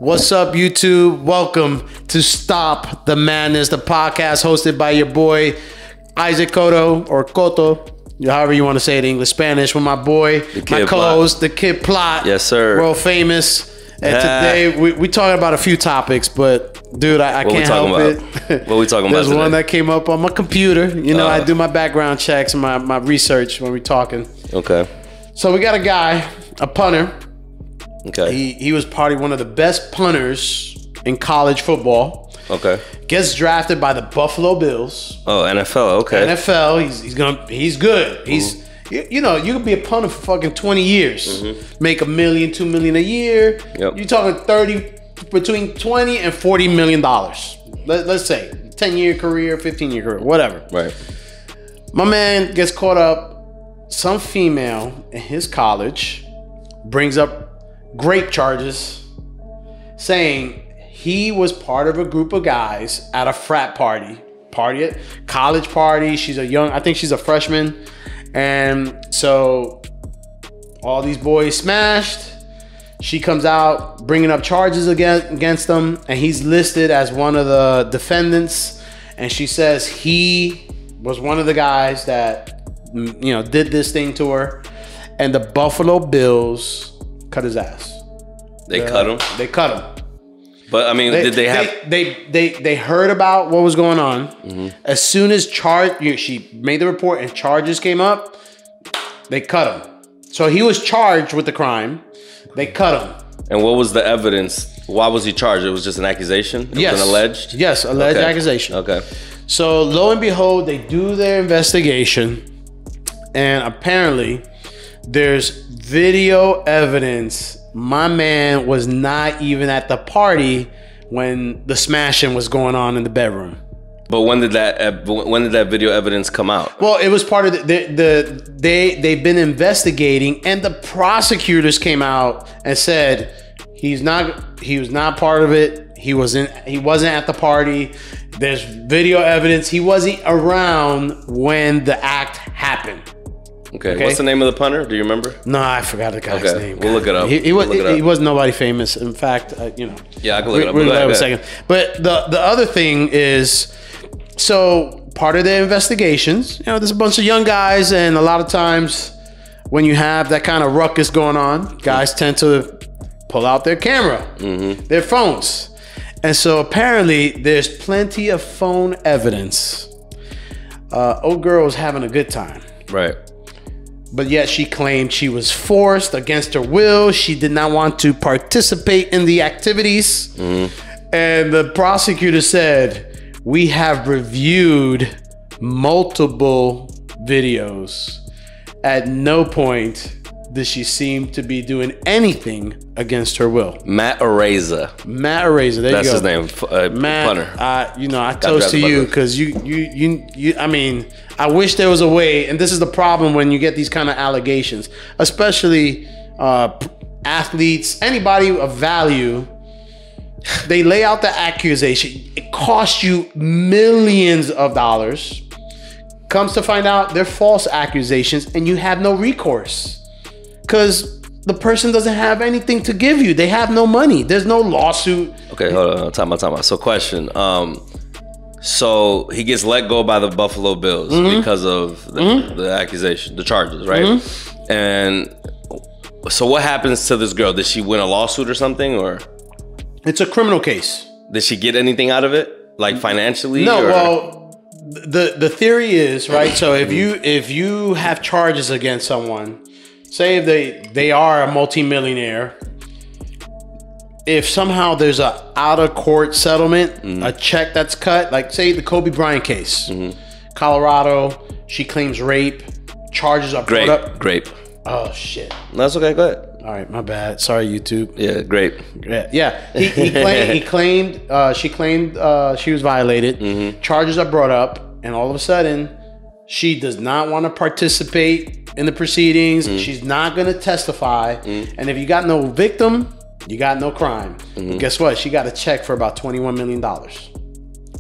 What's up, YouTube? Welcome to Stop the Madness, the podcast hosted by your boy Isaac Cotto, or Coto, however you want to say it in English, Spanish, with my boy, my co-host, the Kid Plot. Yes, sir. World famous. And today we talking about a few topics, but dude, I can't help it. What we talking about? There's today? one that came up on my computer. You know, I do my background checks and my research when we're talking. Okay. So we got a guy, a punter. Okay. He was probably one of the best punters in college football. Okay. Gets drafted by the Buffalo Bills. Oh, NFL. Okay. NFL. He's good. He's you know, you could be a punter for fucking 20 years, make $1 million, $2 million a year. Yep. You're talking between 20 and $40 million. Let's say 10-year career, 15-year career, whatever. Right. My man gets caught up. Some female in his college brings up grape charges, saying he was part of a group of guys at a frat college party. I think she's a freshman. And so all these boys smashed. She comes out bringing up charges against them, and he's listed as one of the defendants. And she says he was one of the guys that, you know, did this thing to her. And the Buffalo Bills cut his ass. They cut him? They cut him. But I mean, did they have... They heard about what was going on. As soon as she made the report and charges came up, they cut him. So he was charged with the crime. They cut him. And what was the evidence? Why was he charged? It was just an accusation? It was an alleged? Yes, alleged accusation. Okay. So lo and behold, they do their investigation. And apparently, there's video evidence. My man was not even at the party when the smashing was going on in the bedroom. But when did that video evidence come out? Well, it was part of they've been investigating, and the prosecutors came out and said he was not part of it. He wasn't at the party. There's video evidence. He wasn't around when the act happened. Okay. What's the name of the punter? Do you remember? No, I forgot the guy's name. We'll look it up. He was nobody famous. In fact, you know. Yeah, I can look it up. We'll look it up in a second. But the other thing is, so part of the investigations, you know, there's a bunch of young guys, and a lot of times when you have that kind of ruckus going on, guys tend to pull out their camera, their phones. And so apparently there's plenty of phone evidence. Old girl was having a good time. Right. But yet she claimed she was forced against her will. She did not want to participate in the activities. And the prosecutor said, we have reviewed multiple videos. At no point did she seem to be doing anything against her will. Matt Araiza. There That's you go. his name. Matt, punter. You know, I toast to you because you. I mean, I wish there was a way, and this is the problem when you get these kind of allegations, especially athletes, anybody of value. They lay out the accusation. It costs you millions of dollars. Comes to find out they're false accusations, and you have no recourse because the person doesn't have anything to give you. They have no money. There's no lawsuit. Okay, hold on. Time out. So question. So he gets let go by the Buffalo Bills because of the accusation, the charges, right? And so what happens to this girl? Did she win a lawsuit or something, or? It's a criminal case. Did she get anything out of it, like financially? No, well, the theory is, right? So if you have charges against someone, say if they are a multimillionaire, if somehow there's a out of court settlement, a check that's cut, like say the Kobe Bryant case, Colorado, she claims rape, charges are brought up. Grape. Oh shit. That's okay. Go ahead. All right, my bad. Sorry, YouTube. Yeah, grape. Yeah. He claimed she claimed she was violated. Charges are brought up, and all of a sudden, she does not want to participate in the proceedings. She's not going to testify. And if you got no victim, you got no crime. But guess what? She got a check for about $21 million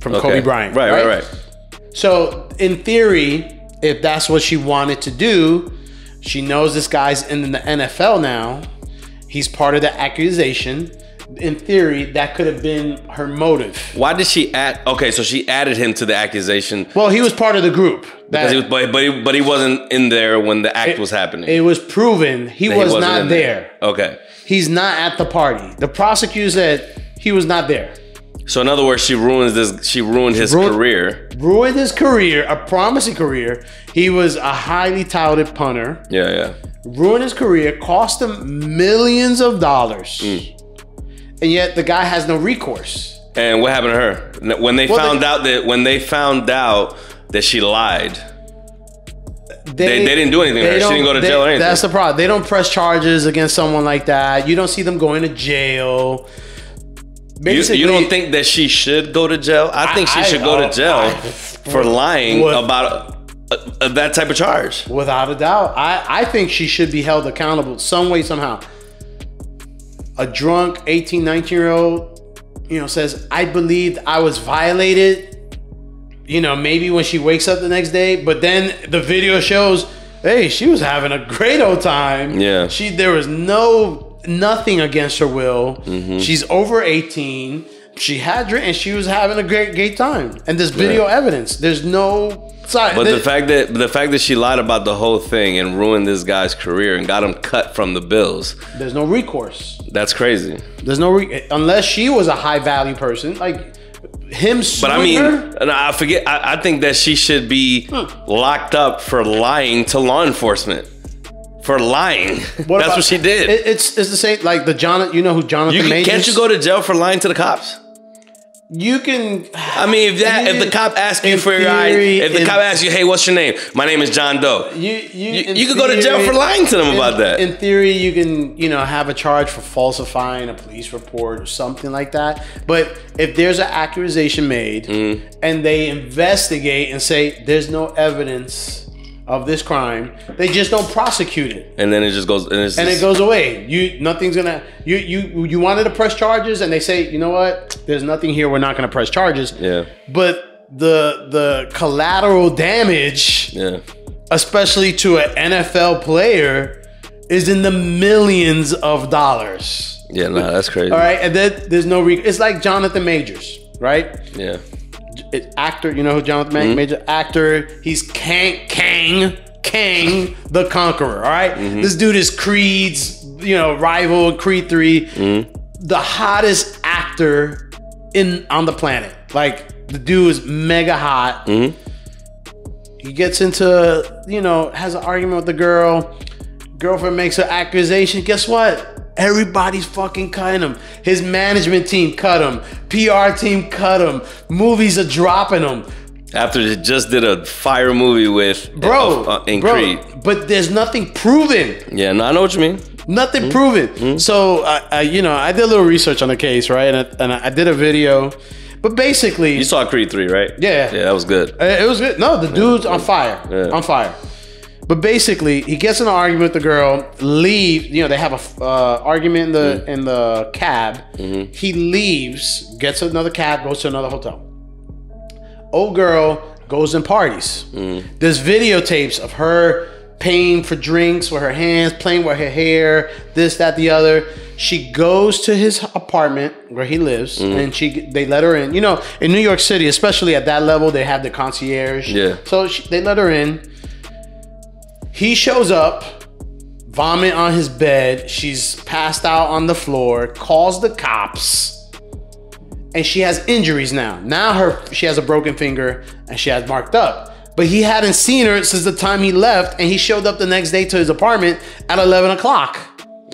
from Kobe Bryant. Right. So in theory, if that's what she wanted to do, she knows this guy's in the NFL now. He's part of the accusation. in theory, that could have been her motive. Why did she add? Okay, so she added him to the accusation. Well, he was part of the group. Because but he wasn't in there when the act was happening. It was proven he was not there. Okay. He's not at the party. The prosecutor said he was not there. So in other words, she ruined his career. Ruined his career, a promising career. He was a highly touted punter. Yeah. Ruined his career, cost him millions of dollars. And yet the guy has no recourse. And what happened to her? When they found out that she lied, they didn't do anything to her. She didn't go to jail or anything. That's the problem. They don't press charges against someone like that. You don't see them going to jail. Basically, you don't think that she should go to jail? I think she should go to jail for lying about that type of charge. Without a doubt. I think she should be held accountable some way, somehow. A drunk 18, 19-year-old, says, I believed I was violated, maybe when she wakes up the next day, but then the video shows, hey, she was having a great old time. Yeah. There was nothing against her will. She's over 18. She had drink and she was having a great time. And there's video evidence. There's no side. But the fact that she lied about the whole thing and ruined this guy's career and got him cut from the bills. There's no recourse. That's crazy. There's no unless she was a high value person, like him suing her. And I think that she should be locked up for lying to law enforcement. For lying. That's what she did. It's the same, like the Jonathan, who Jonathan Majors? Can't you go to jail for lying to the cops? You can. I mean, if the cop asks you for your ID, if the cop asks you, hey, what's your name? My name is John Doe. You could go to jail for lying to them about that. In theory, you can, have a charge for falsifying a police report or something like that. But if there's an accusation made and they investigate and say there's no evidence of this crime, they just don't prosecute it, and then it just goes, it goes away. Nothing's gonna. You wanted to press charges, and they say, you know what? There's nothing here. We're not gonna press charges. Yeah. But the collateral damage, especially to an NFL player, is in the millions of dollars. Yeah, no, that's crazy. All right, and then there's no. It's like Jonathan Majors, right? Yeah. Actor, you know who Jonathan Major? Actor. He's Kang the Conqueror. All right, this dude is Creed's, rival, Creed 3, the hottest actor on the planet. Like the dude is mega hot. He gets into, has an argument with the girl. Girlfriend makes an accusation. Guess what? Everybody's fucking cutting him. His management team cut him. PR team cut him. Movies are dropping him. After they just did a fire movie with Creed. But there's nothing proven. Yeah, no, I know what you mean. Nothing proven. So, I did a little research on the case, right? And I did a video. But basically... You saw Creed 3, right? Yeah. Yeah, that was good. It was good. No, the dude's on fire. Yeah. On fire. But basically, he gets in an argument with the girl, leave. They have a argument in the cab. He leaves, gets another cab, goes to another hotel. Old girl goes and parties. There's videotapes of her paying for drinks with her hands, playing with her hair, this, that, the other. She goes to his apartment where he lives, and they let her in. In New York City, especially at that level, they have the concierge. Yeah. So they let her in. He shows up, vomit on his bed. She's passed out on the floor, calls the cops, and she has injuries now. She has a broken finger and she has marked up. But he hadn't seen her since the time he left, and he showed up the next day to his apartment at 11 o'clock.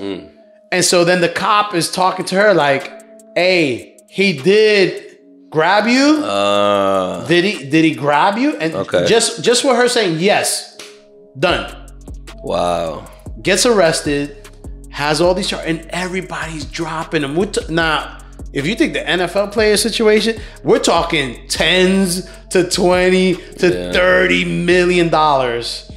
And so then the cop is talking to her like, hey, he did grab you? Did he grab you? And just with her saying yes. Done. Wow. Gets arrested, has all these charges, and everybody's dropping him. Now, if you think the NFL player situation, we're talking tens to 20 to 30 million dollars.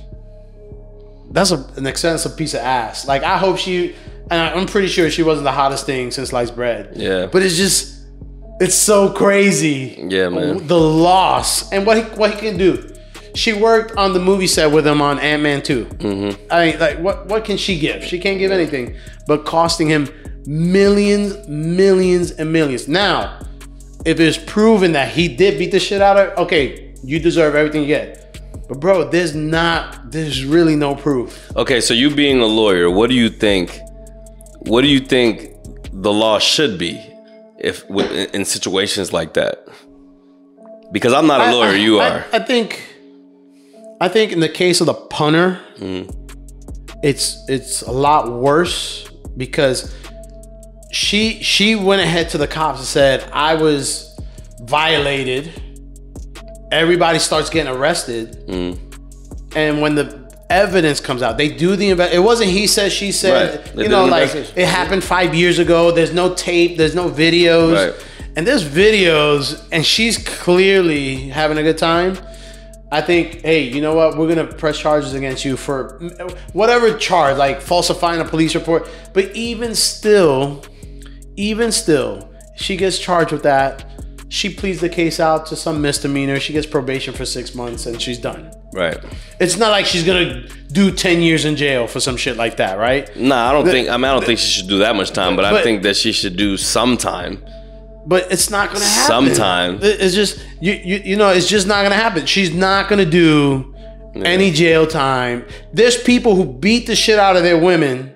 That's an expensive piece of ass. Like, I hope and I'm pretty sure she wasn't the hottest thing since sliced bread. Yeah. But it's so crazy. Yeah, man. The loss and what he can do. She worked on the movie set with him on Ant-Man 2. I mean, like, what can she give? She can't give anything, but costing him millions, and millions. Now, if it's proven that he did beat the shit out of her, okay, you deserve everything you get. But bro, there's really no proof. Okay, so you being a lawyer, what do you think the law should be if in situations like that? Because I'm not a lawyer, you are. I think in the case of the punter, it's a lot worse because she went ahead to the cops and said, I was violated. Everybody starts getting arrested. And when the evidence comes out, they do it wasn't he said, she said, right. You know, like it happened 5 years ago. There's no tape, there's no videos. Right. And there's videos and she's clearly having a good time. I think, hey, you know what? We're going to press charges against you for whatever charge, like falsifying a police report. But even still, she gets charged with that. She pleads the case out to some misdemeanor. She gets probation for 6 months and she's done. Right. It's not like she's going to do 10 years in jail for some shit like that, right? Nah, I don't think she should do that much time, but I think that she should do some time. But it's not going to happen. Sometime. It's just, you know, it's just not going to happen. She's not going to do any jail time. There's people who beat the shit out of their women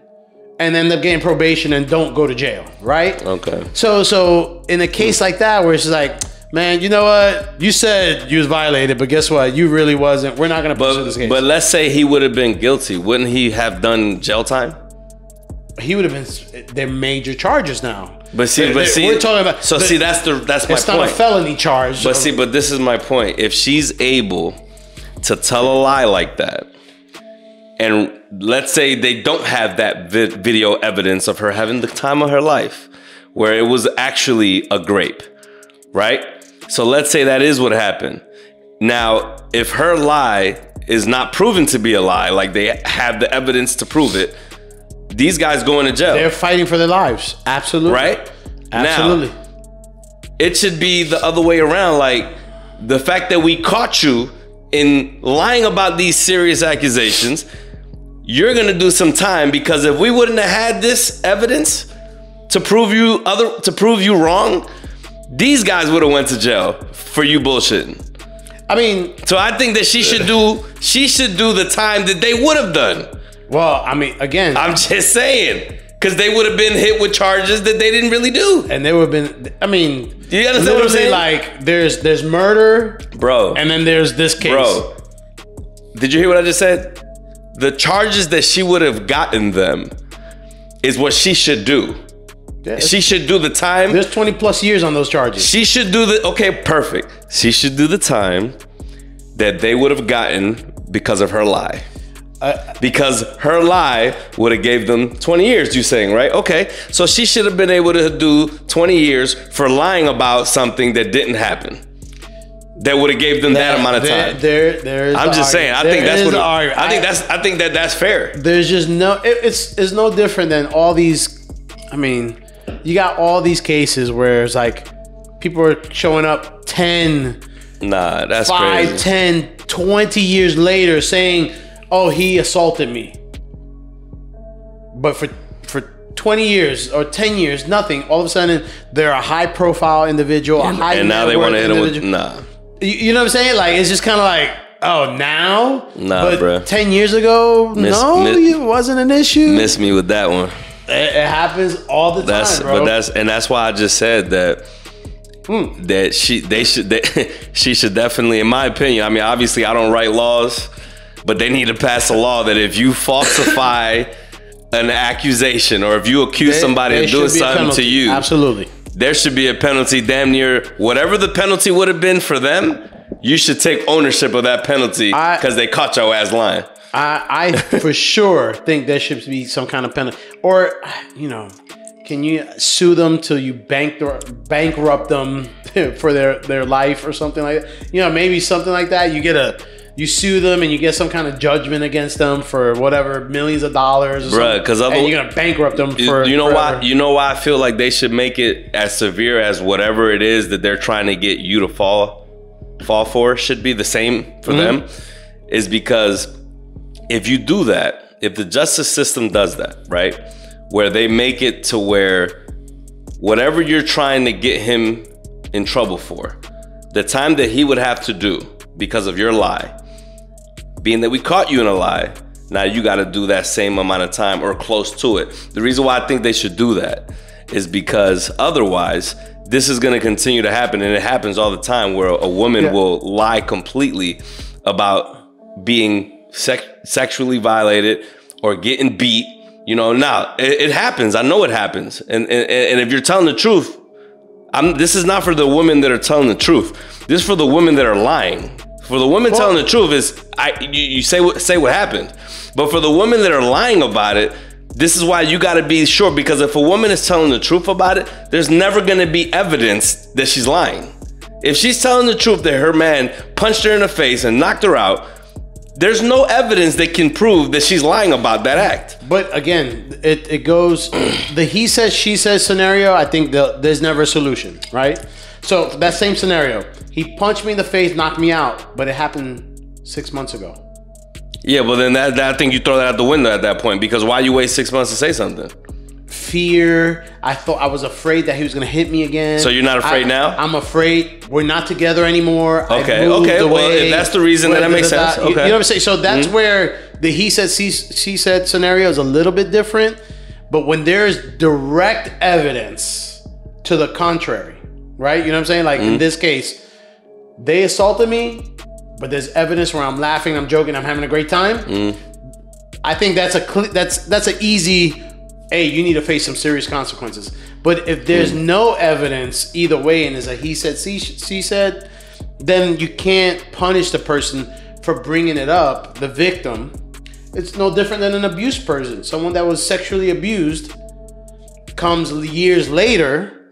and end up getting probation and don't go to jail, right? Okay. So in a case like that where it's like, man, you know what? You said you was violated, but guess what? You really wasn't. We're not going to pursue this case. But let's say he would have been guilty. Wouldn't he have done jail time? He would have been. They're major charges now. But see, we're talking about. So see, that's my point. It's not a felony charge. But see, but this is my point. If she's able to tell a lie like that, and let's say they don't have that video evidence of her having the time of her life, where it was actually a grape, right? So let's say that is what happened. Now, if her lie is not proven to be a lie, like they have the evidence to prove it, these guys going to jail. They're fighting for their lives. Absolutely. Right? Absolutely. Now, it should be the other way around. Like, the fact that we caught you in lying about these serious accusations, you're going to do some time, because if we wouldn't have had this evidence to prove you wrong, these guys would have went to jail for you bullshitting. I mean, so I think that she should do the time that they would have done. Well, I mean, again, I'm just saying, because they would have been hit with charges that they didn't really do, and they would have been. I mean, do you understand what I'm saying? Like, there's murder, bro, and then there's this case, bro. Did you hear what I just said? The charges that she would have gotten them is what she should do. Yeah, she should do the time. There's 20 plus years on those charges. She should do perfect. She should do the time that they would have gotten because of her lie. Because her lie would have gave them 20 years, you saying, right? Okay, so she should have been able to do 20 years for lying about something that didn't happen. That would have gave them that amount of time. I'm just saying. I think that's fair. There's just no. It's no different than all these. I mean, you got all these cases where it's like people are showing up 10, nah, that's 5, crazy. 10, 20 years later saying, "Oh, he assaulted me," but for 20 years or 10 years, nothing. All of a sudden, they're a high-profile individual, and now they want to hit him with nah. You know what I'm saying? Like, it's just kind of like, oh, now? Nah, but bro. 10 years ago, it wasn't an issue. Miss me with that one. It happens all the time, bro. But that's why I just said that she should definitely, in my opinion. I mean, obviously, I don't write laws, but they need to pass a law that if you falsify an accusation or if you accuse somebody of doing something to you, absolutely, there should be a penalty. Damn near whatever the penalty would have been for them, you should take ownership of that penalty because they caught your ass lying. I for sure think there should be some kind of penalty, or can you sue them till you bankrupt them for their life or something like that? Maybe something like that. You sue them and you get some kind of judgment against them for whatever millions of dollars, bruh. Because you're gonna bankrupt them for. You know why? You know why I feel like they should make it as severe as whatever it is that they're trying to get you to fall. fall for should be the same for them, is because if you do that, if the justice system does that, right, where they make it to where whatever you're trying to get him in trouble for, the time that he would have to do because of your lie, being that we caught you in a lie, now you got to do that same amount of time or close to it. The reason why I think they should do that is because otherwise this is going to continue to happen, and it happens all the time where a woman will lie completely about being sexually violated or getting beat. You know, now it happens. I know it happens, and if you're telling the truth, this is not for the women that are telling the truth. This is for the women that are lying. For the women telling the truth is you say what happened, but for the women that are lying about it, this is why you got to be sure, because if a woman is telling the truth about it, there's never going to be evidence that she's lying. If she's telling the truth that her man punched her in the face and knocked her out, there's no evidence that can prove that she's lying about that act. But again, it goes, the he says, she says scenario, I think there's never a solution, right? So that same scenario, he punched me in the face, knocked me out, but it happened 6 months ago. Yeah, well then that I think you throw that out the window at that point, because why you wait 6 months to say something? Fear. I was afraid that he was going to hit me again. So you're not afraid now? I'm afraid we're not together anymore. Okay, okay. Well, if that's the reason, then that makes sense. Okay. You know what I'm saying? So that's where the he said, she said scenario is a little bit different. But when there's direct evidence to the contrary, right? You know what I'm saying? Like in this case, they assaulted me, but there's evidence where I'm laughing, I'm joking, I'm having a great time. I think that's an easy, hey, you need to face some serious consequences. But if there's no evidence either way, and it's a he said, she said, then you can't punish the person for bringing it up, the victim. It's no different than an abused person. Someone that was sexually abused comes years later,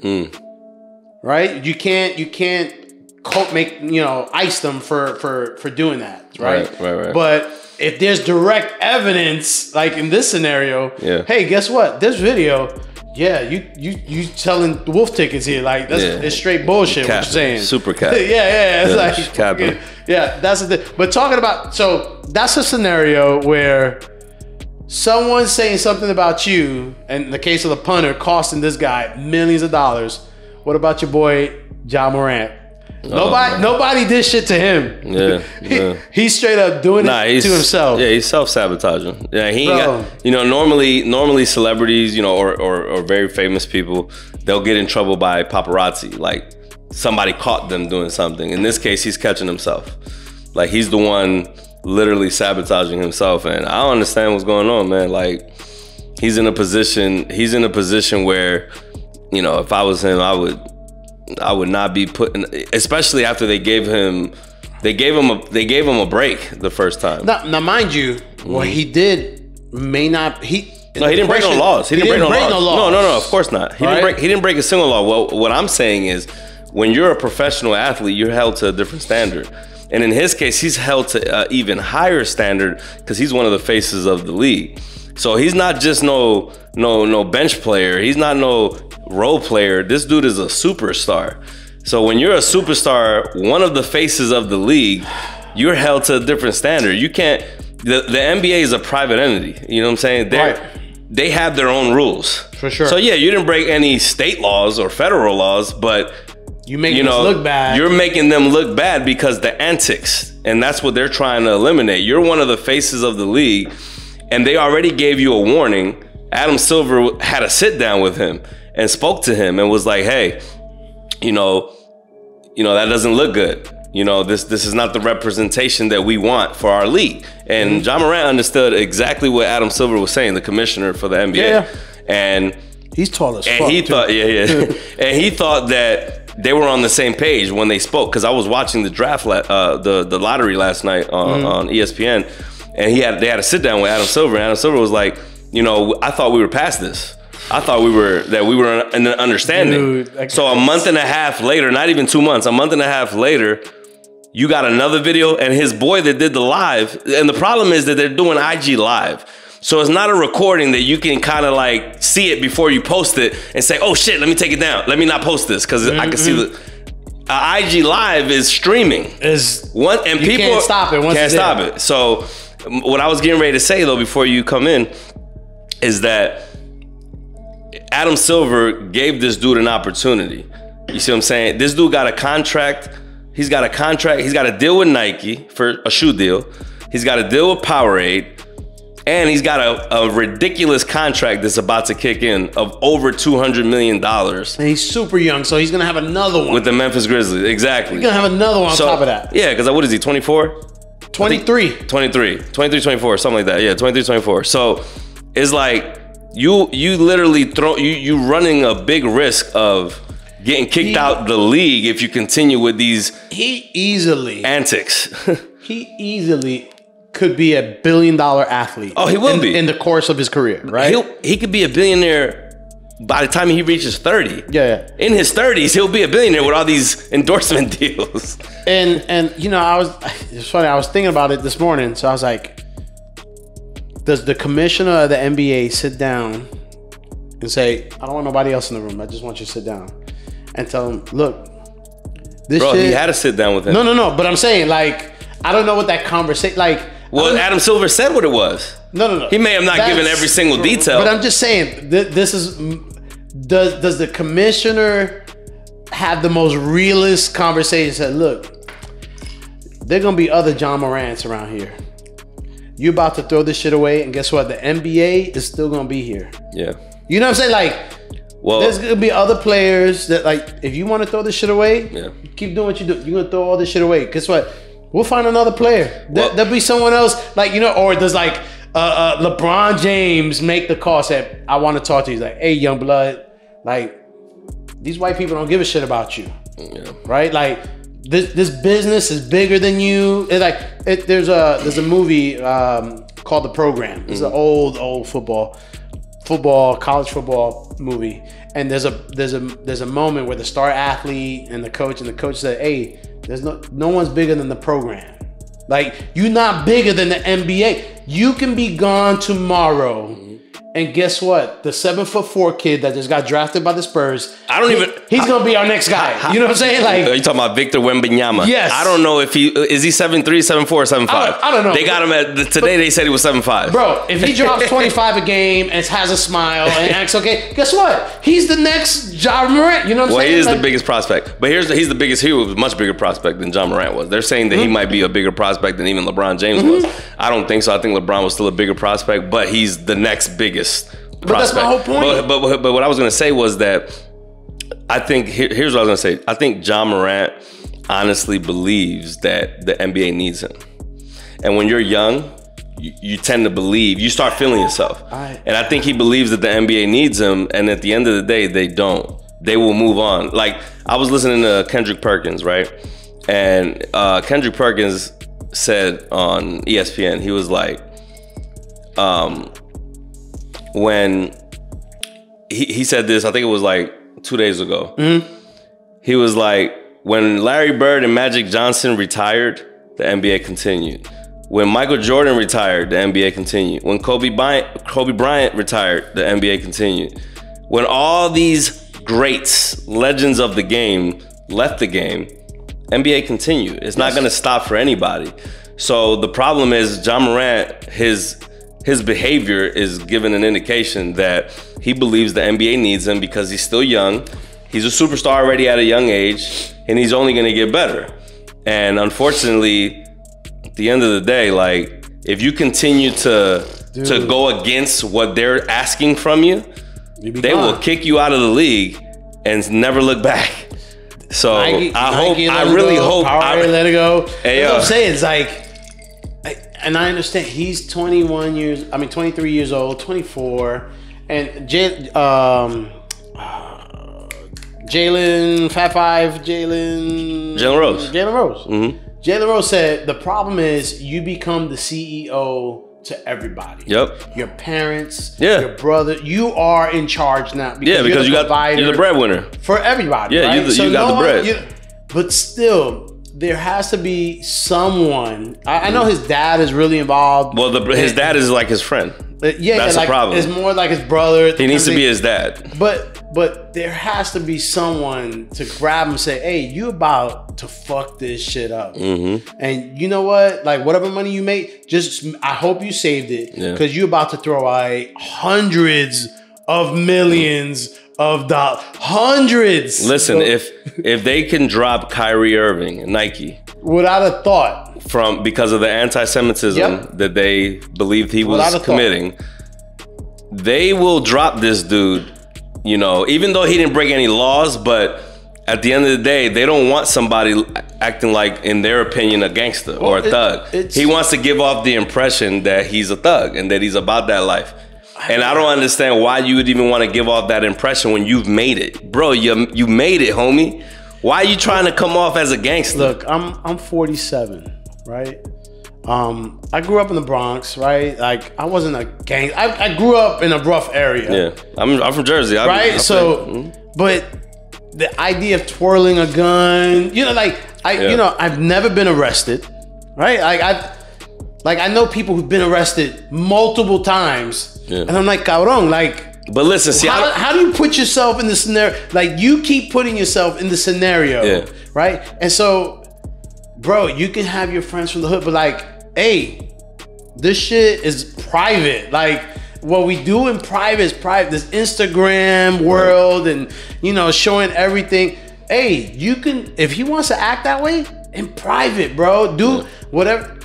right? You can't make, ice them for doing that, right? Right. But if there's direct evidence, like in this scenario, hey, guess what? This video, you selling wolf tickets here, like it's straight bullshit. What you're saying? Super cap. It's like capping. That's the thing. But talking about, so that's a scenario where someone's saying something about you, and in the case of the punter, costing this guy millions of dollars. What about your boy Ja Morant? Nobody did shit to him. He's straight up doing it to himself. Yeah, he's self-sabotaging. Yeah, he ain't got, normally celebrities, or very famous people, they'll get in trouble by paparazzi. Like somebody caught them doing something. In this case, he's catching himself. Like he's the one literally sabotaging himself, and I don't understand what's going on, man. Like he's in a position where, if I was him, I would not be putting, especially after they gave him a break the first time. Now mind you, what he did may not, he didn't break no laws. He didn't break no laws. No, of course not. He didn't break a single law. Well, what I'm saying is, when you're a professional athlete, you're held to a different standard. And in his case, he's held to an even higher standard because he's one of the faces of the league. So he's not just no bench player. He's not no role player. This dude is a superstar. So when you're a superstar, one of the faces of the league, you're held to a different standard. You can't, the NBA is a private entity. You know what I'm saying? They have their own rules. For sure. So yeah, you didn't break any state laws or federal laws, but you making them look bad. You're making them look bad because the antics, and that's what they're trying to eliminate. You're one of the faces of the league, and they already gave you a warning. Adam Silver had a sit down with him and spoke to him and was like, hey, that doesn't look good. This is not the representation that we want for our league. And Ja Morant understood exactly what Adam Silver was saying, the commissioner for the NBA. Yeah. And he's tall as fuck. And he thought, and he thought that they were on the same page when they spoke, because I was watching the draft, the lottery last night on ESPN, and they had a sit down with Adam Silver, and Adam Silver was like, I thought we were past this. I thought we were in an understanding. Dude, so a month and a half later, not even 2 months, a month and a half later, you got another video, and his boy that did the live, and the problem is that they're doing IG live. So it's not a recording that you can kind of like see it before you post it and say, oh shit, let me take it down. Let me not post this, because I can see IG Live is streaming. And you people can't stop it. Can't stop it. So what I was getting ready to say though before you come in is that Adam Silver gave this dude an opportunity. You see what I'm saying? This dude got a contract. He's got a contract. He's got a deal with Nike for a shoe deal. He's got a deal with Powerade. And he's got a ridiculous contract that's about to kick in of over $200 million. And he's super young, so he's going to have another one. With the Memphis Grizzlies, exactly. He's going to have another one on top of that. Yeah, because what is he, 24? 23. 23, 24, something like that. Yeah, 23, 24. So it's like you literally you running a big risk of getting kicked out the league if you continue with these antics. He easily could be $1 billion athlete. Oh, he will be in the course of his career, right? He could be a billionaire by the time he reaches 30. Yeah. In his 30s, he'll be a billionaire with all these endorsement deals. And you know, it's funny. I was thinking about it this morning, so I was like, does the commissioner of the NBA sit down and say, I don't want nobody else in the room. I just want you to sit down and tell him, look, this Bro, shit. He had to sit down with him. No. But I'm saying, like, I don't know what that conversation, like. Well, Adam Silver said what it was. No. He may have not given every single detail. But I'm just saying, this is, does the commissioner have the most realist conversation? Said, look, there gonna be other John Morants around here. You about to throw this shit away, and guess what? The NBA is still gonna be here. Yeah. You know what I'm saying? Like, well, there's gonna be other players that, like, if you want to throw this shit away, keep doing what you do. You're gonna throw all this shit away. Guess what? We'll find another player. There'll be someone else, like, you know, or does like LeBron James make the call, say, I want to talk to you. He's like, hey, young blood, like, these white people don't give a shit about you. Yeah. Right? Like, this business is bigger than you. It's like, there's a movie called The Program. It's an old college football movie. And there's a moment where the star athlete and the coach said, hey, there's no one's bigger than the program. Like, you're not bigger than the NBA. You can be gone tomorrow. And guess what? The 7'4" kid that just got drafted by the Spurs. He's gonna be our next guy. You know what I'm saying? Like, are you talking about Victor Wembanyama? Yes. I don't know if is he 7'3", 7'4", or 7'5". I don't know. They got him today. They said he was 7'5". Bro, if he drops 25 a game and has a smile and acts okay, guess what? He's the next Ja Morant. You know what I'm saying? Well, he is the biggest prospect. But he's the biggest. He was a much bigger prospect than Ja Morant was. They're saying that he might be a bigger prospect than even LeBron James was. I don't think so. I think LeBron was still a bigger prospect, but he's the next biggest prospect. But that's my whole point. But what I was going to say was that I think here's what I was going to say. I think Ja Morant honestly believes that the NBA needs him. And when you're young, you tend to believe, you start feeling yourself. And I think he believes that the NBA needs him. And at the end of the day, they don't. They will move on. Like, I was listening to Kendrick Perkins, right? And Kendrick Perkins said on ESPN, he was like, when he said this, I think it was like 2 days ago. He was like, when Larry Bird and Magic Johnson retired, the NBA continued. When Michael Jordan retired, the NBA continued. When Kobe Bryant retired, the NBA continued. When all these greats, legends of the game, left the game, NBA continued. It's not going to stop for anybody. So the problem is, Ja Morant, his behavior is giving an indication that he believes the NBA needs him because he's still young. He's a superstar already at a young age, and he's only going to get better. And unfortunately, at the end of the day, like, if you continue to go against what they're asking from you, they will kick you out of the league and never look back. So I really hope. Powerade, let it go. Hey, That's what I'm saying. It's like, and I understand he's 23 years old, 24, and Jalen, Rose. Jalen Rose said the problem is you become the CEO to everybody. Yep. Your parents, your brother, you are in charge now. Because you're the breadwinner for everybody. Yeah, right? you got the bread. But still, there has to be someone. I know his dad is really involved. Well, his dad is like his friend. That's the problem. It's more like his brother. He needs to be his dad. But there has to be someone to grab him and say, hey, you about to fuck this shit up. And you know what? Like, whatever money you make, I hope you saved it. Because you're about to throw away hundreds of millions of dollars. Hundreds. Listen, if they can drop Kyrie Irving and Nike. Without a thought. Because of the anti-Semitism that they believed he was committing, they will drop this dude. You know, even though he didn't break any laws, but at the end of the day, they don't want somebody acting like, in their opinion, a gangster or a thug. He wants to give off the impression that he's a thug and that he's about that life. And I don't understand why you would even want to give off that impression when you've made it. Bro, you made it, homie. Why are you trying to come off as a gangster? Look, I'm 47, right? I grew up in the Bronx, right? Like, I wasn't a gang. I grew up in a rough area. Yeah, I'm from Jersey, right? But the idea of twirling a gun, you know, like you know, I've never been arrested, right? I know people who've been arrested multiple times, and I'm like, cabrón, like. But listen, see, how do you put yourself in the scenario? Like, you keep putting yourself in the scenario, right? And so, bro, you can have your friends from the hood, but like, hey, this shit is private. Like, what we do in private is private. This Instagram world and, you know, showing everything. Hey, you can, if he wants to act that way, in private, bro, do whatever.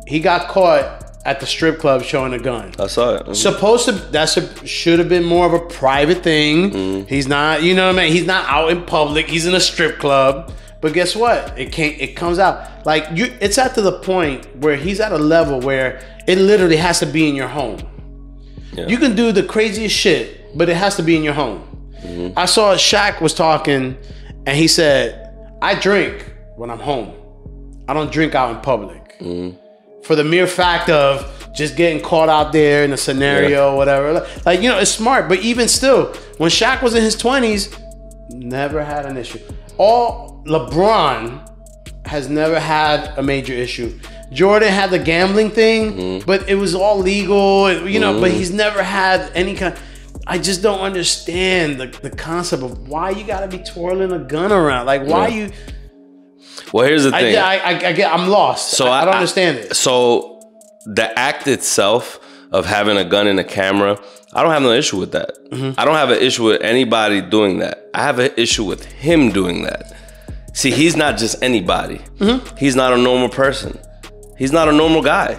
He got caught at the strip club showing a gun. I saw it. Should have been more of a private thing. He's not, you know what I mean? He's not out in public. He's in a strip club. But guess what? It comes out. Like, it's at to the point where he's at a level where it literally has to be in your home. Yeah. You can do the craziest shit, but it has to be in your home. I saw Shaq was talking, and he said, I drink when I'm home. I don't drink out in public. For the mere fact of just getting caught out there in a scenario or whatever. Like, you know, it's smart. But even still, when Shaq was in his 20s, never had an issue. LeBron has never had a major issue. Jordan had the gambling thing, but it was all legal, you know, but he's never had any kind. I just don't understand the concept of why you gotta be twirling a gun around. Like, why you... Well, here's the thing. I'm lost. So I don't understand it. So the act itself of having a gun and a camera, I don't have no issue with that. I don't have an issue with anybody doing that. I have an issue with him doing that. See, he's not just anybody. He's not a normal person. He's not a normal guy.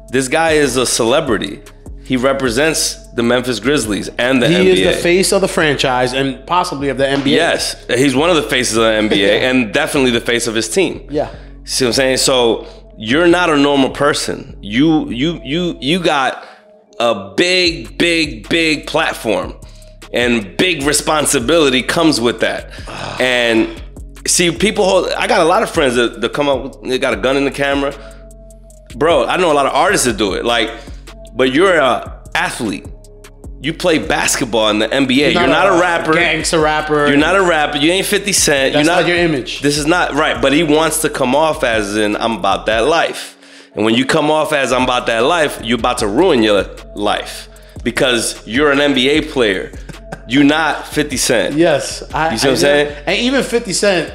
This guy is a celebrity. He represents the Memphis Grizzlies and the NBA. He is the face of the franchise and possibly of the NBA. Yes, he's one of the faces of the NBA and definitely the face of his team. Yeah. See what I'm saying? So you're not a normal person. You got a big platform, and big responsibility comes with that. And see, I got a lot of friends that come up with, they got a gun in the camera. Bro, I know a lot of artists that do it. Like, but you're an athlete. You play basketball in the NBA. You're not a rapper. Gangster rapper. You're not a rapper. You ain't 50 Cent. That's not your image. This is not right. But he wants to come off as in, I'm about that life. And when you come off as I'm about that life, you're about to ruin your life because you're an NBA player. You're not 50 Cent. Yes. You see what I'm saying? And even 50 Cent.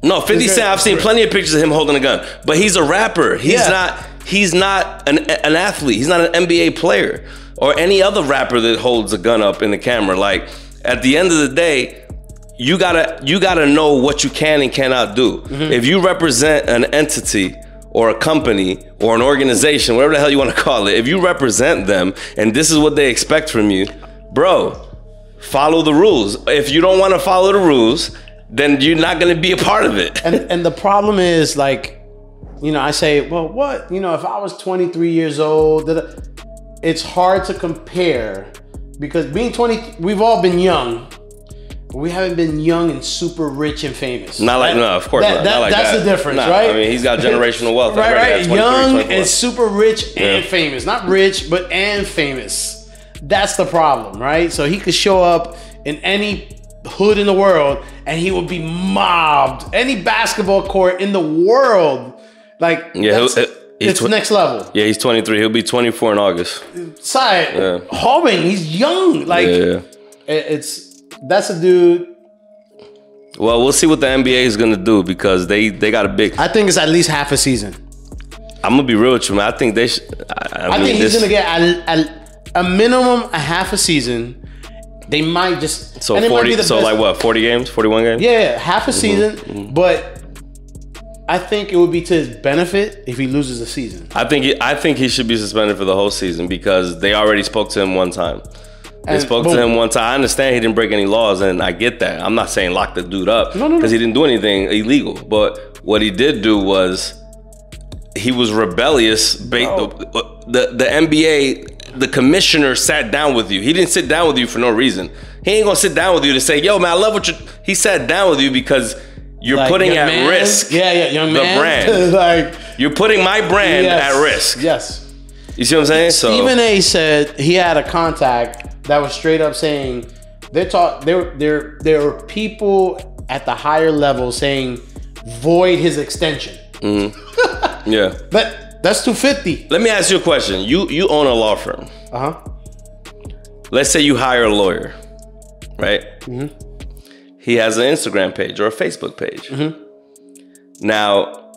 No, 50 Cent, I've seen plenty of pictures of him holding a gun. But he's a rapper. He's not an athlete. He's not an NBA player or any other rapper that holds a gun up in the camera. Like, at the end of the day, you gotta know what you can and cannot do. If you represent an entity or a company or an organization, whatever the hell you want to call it, if you represent them and this is what they expect from you, bro, follow the rules. If you don't want to follow the rules, then you're not going to be a part of it. And the problem is, like, you know, I say, well, what? You know, if I was 23 years old, it's hard to compare because being 20, we've all been young. But we haven't been young and super rich and famous. Not like, no, of course not. That's the difference, right? I mean, he's got generational wealth. right. Young and super rich and famous. Not rich, but and famous. That's the problem, right? So he could show up in any hood in the world, and he would be mobbed. Any basketball court in the world, like it's next level. Yeah, he's 23. He'll be 24 in August. Side, Holman, he's young. Like that's a dude. Well, we'll see what the NBA is gonna do because they got a big. I think it's at least half a season. I'm gonna be real with you, man. I think they should. I think he's gonna get a minimum a half a season. They might just 40. So like what? 40 games? 41 games? Yeah, half a season. But I think it would be to his benefit if he loses a season. I think he should be suspended for the whole season because they already spoke to him one time. They spoke to him one time. I understand he didn't break any laws, and I get that. I'm not saying lock the dude up because he didn't do anything illegal. But what he did do was he was rebellious. The NBA, the commissioner sat down with you. He didn't sit down with you for no reason. He ain't gonna sit down with you to say, "Yo, man, I love what you." He sat down with you because you're like putting at risk. Young man. The brand. Like you're putting my brand at risk. Yes. You see what I'm saying? Stephen A. said he had a contact that was straight up saying there were people at the higher level saying void his extension. Mm-hmm. Yeah. But that's $250. Let me ask you a question. You own a law firm. Uh-huh. Let's say you hire a lawyer, right? Mm-hmm. He has an Instagram page or a Facebook page. Mm-hmm. Now,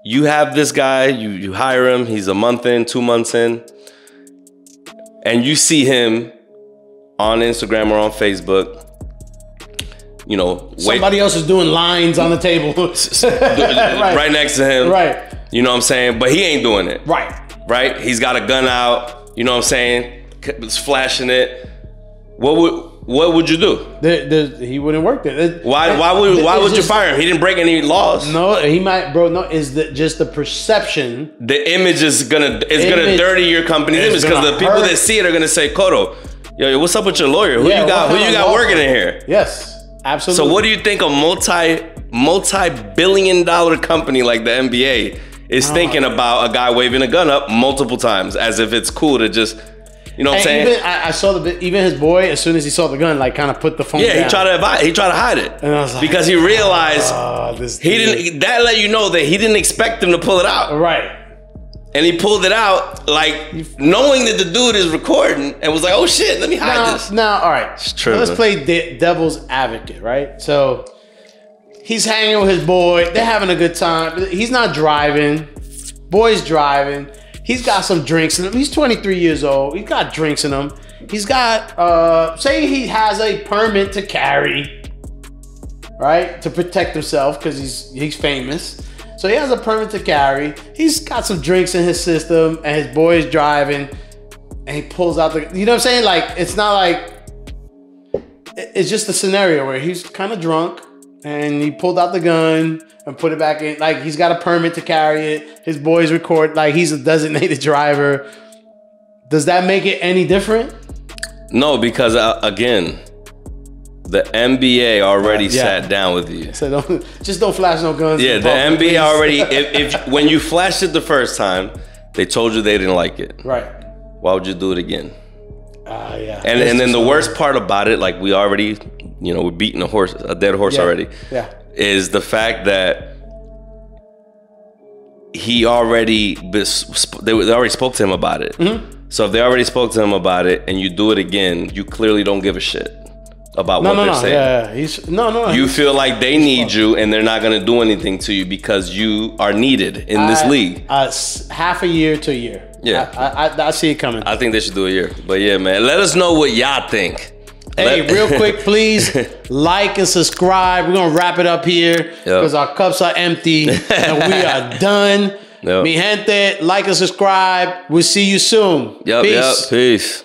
you have this guy, you hire him, he's a month in, 2 months in, and you see him on Instagram or on Facebook, you know, somebody else is doing lines on the table. right next to him. Right. You know what I'm saying? But he ain't doing it. Right. Right? He's got a gun out, you know what I'm saying? He's flashing it. What would you do? He wouldn't work there. Why would you fire him? He didn't break any laws. No, he might, bro. No, is just the perception. The image is gonna dirty your company's image because the people that see it are gonna say, "Kodo, yo, what's up with your lawyer? Who you got working in here?" Yes, absolutely. So what do you think a multi-billion-dollar company like the NBA is thinking about a guy waving a gun up multiple times as if it's cool to just. You know what I'm saying? Even, I saw even his boy, as soon as he saw the gun, like kind of put the phone down. Yeah, he tried to hide it. And I was like, because he realized that let you know that he didn't expect him to pull it out. Right. And he pulled it out, like, knowing that the dude is recording and was like, oh shit, let me hide this. Now, all right. It's true. Let's play devil's advocate, right? So he's hanging with his boy. They're having a good time. He's not driving. Boy's driving. He's got some drinks in him. He's 23 years old. He's got drinks in him. He's got, say he has a permit to carry, right? To protect himself because he's famous. So he has a permit to carry. He's got some drinks in his system and his boy is driving and he pulls out the, you know what I'm saying? Like, it's not like, it's just a scenario where he's kind of drunk and he pulled out the gun and put it back in. Like, he's got a permit to carry it. His boys record, like, he's a designated driver. Does that make it any different? No, because, again, the NBA already sat down with you. So don't flash no guns. Yeah, the NBA already, if when you flashed it the first time, they told you they didn't like it. Right. Why would you do it again? Yeah. And then the worst part about it, like we already, we're beating a dead horse already. Yeah. Is the fact that they already spoke to him about it. Mm-hmm. So if they already spoke to him about it and you do it again, you clearly don't give a shit about what they're saying. Yeah. You feel like they need you and they're not going to do anything to you because you are needed in this league. Half a year to a year. Yeah. I see it coming. I think they should do a year. But yeah, man, let us know what y'all think. Hey, real quick, please like and subscribe. We're going to wrap it up here because our cups are empty and we are done. Mi gente, like and subscribe. We'll see you soon. Peace. Peace.